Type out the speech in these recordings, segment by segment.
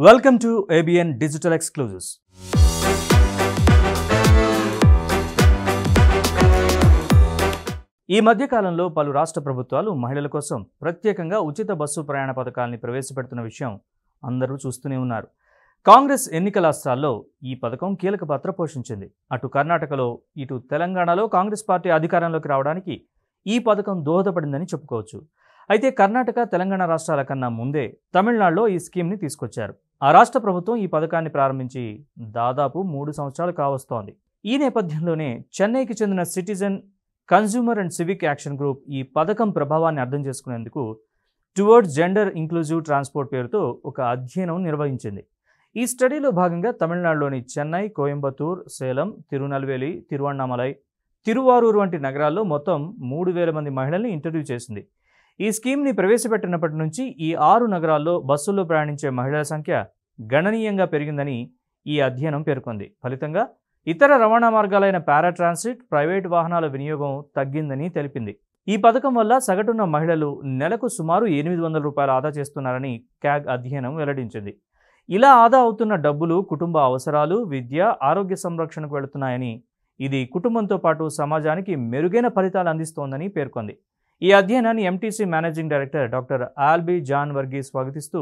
Welcome to ABN Digital Exclusives. ఈ మధ్య కాలంలో పలు రాష్ట్ర ప్రభుత్వాలు మహిళల కోసం ప్రత్యేకంగా ఉచిత బస్సు ప్రయాణ పథకాల్ని ప్రవేశపెడుతున్న విషయం అందరూ చూస్తూనే ఉన్నారు. కాంగ్రెస్ ఎన్నికల అస్త్రాల్లో ఈ పథకం కీలక పాత్ర పోషించింది. అటు కర్ణాటకలో, ఇటు తెలంగాణలో కాంగ్రెస్ పార్టీ అధికారంలోకి రావడానికి ఈ పథకం దోహదపడిందని చెప్పుకోవచ్చు. అయితే కర్ణాటక, తెలంగాణ రాష్ట్రాల కన్నా ముందే తమిళనాడులో ఈ స్కీమ్ని తీసుకొచ్చారు. ఆ రాష్ట్ర ప్రభుత్వం ఈ పథకాన్ని ప్రారంభించి దాదాపు 3 సంవత్సరాలు కావస్తోంది. ఈ నేపథ్యంలోనే చెన్నైకి చెందిన citizen consumer and civic action group ఈ పథకం ప్రభావాన్ని అర్థం చేసుకునేందుకు టువర్డ్స్ జెండర్ ఇంక్లూజివ్ ట్రాన్స్పోర్ట్ పేరుతో ఒక అధ్యయనం నిర్వహించింది. ఈ స్టడీలో భాగంగా తమిళనాడులోని చెన్నై, కోయంబత్తూర్, సేలం, తిరునల్వేలి, తిరువణ్ణామలై, తిరువారూర్ వంటి నగరాల్లో మొత్తం 3000 మంది మహిళల్ని ఇంటర్వ్యూ చేసింది. ఈ స్కీమ్ని ప్రవేశపెట్టినప్పటి నుంచి ఈ 6 నగరాల్లో బస్సుల్లో ప్రయాణించే మహిళల సంఖ్య గణనీయంగా పెరిగిందని ఈ అధ్యయనం పేర్కొంది. ఫలితంగా ఇతర రవాణా మార్గాలైన పారాట్రాన్సిట్, ప్రైవేటు వాహనాల వినియోగం తగ్గిందని తెలిపింది. ఈ పథకం వల్ల సగటున మహిళలు నెలకు సుమారు 800 రూపాయలు ఆదా చేస్తున్నారని క్యాగ్ అధ్యయనం వెల్లడించింది. ఇలా ఆదా అవుతున్న డబ్బులు కుటుంబ అవసరాలు, విద్య, ఆరోగ్య సంరక్షణకు వెళుతున్నాయని, ఇది కుటుంబంతో పాటు సమాజానికి మెరుగైన ఫలితాలు అందిస్తోందని పేర్కొంది. ఈ అధ్యయనాన్ని MTC managing director doctor Albi John Varghese స్వాగతిస్తూ,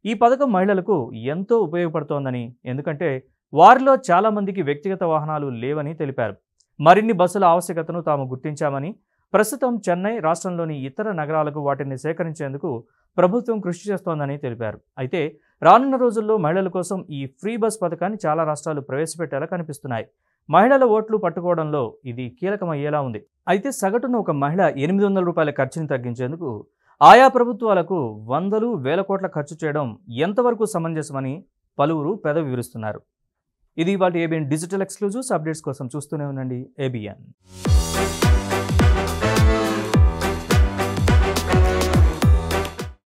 ఈ పథకం మహిళలకు ఎంతో ఉపయోగపడుతోందని, ఎందుకంటే వారిలో చాలామందికి వ్యక్తిగత వాహనాలు లేవని తెలిపారు. మరిన్ని బస్సుల ఆవశ్యకతను తాము గుర్తించామని, ప్రస్తుతం చెన్నై, రాష్ట్రంలోని ఇతర నగరాలకు వాటిని సేకరించేందుకు ప్రభుత్వం కృషి చేస్తోందని తెలిపారు. అయితే రానున్న రోజుల్లో మహిళల కోసం ఈ ఫ్రీ బస్ పథకాన్ని చాలా రాష్ట్రాలు ప్రవేశపెట్టేలా కనిపిస్తున్నాయి. మహిళల ఓట్లు పట్టుకోవడంలో ఇది కీలకమయ్యేలా ఉంది. అయితే సగటున ఒక మహిళ 800 రూపాయల ఖర్చుని తగ్గించేందుకు ఆయా ప్రభుత్వాలకు వందలు, వేల కోట్ల ఖర్చు చేయడం ఎంతవరకు సమంజసమని పలువురు పెదవి విరుస్తున్నారు. ఇది ఇవాళ ఏబిఎన్ డిజిటల్ ఎక్స్క్లూజివ్స్. అప్డేట్స్ కోసం చూస్తూనే ఉండండి ABN.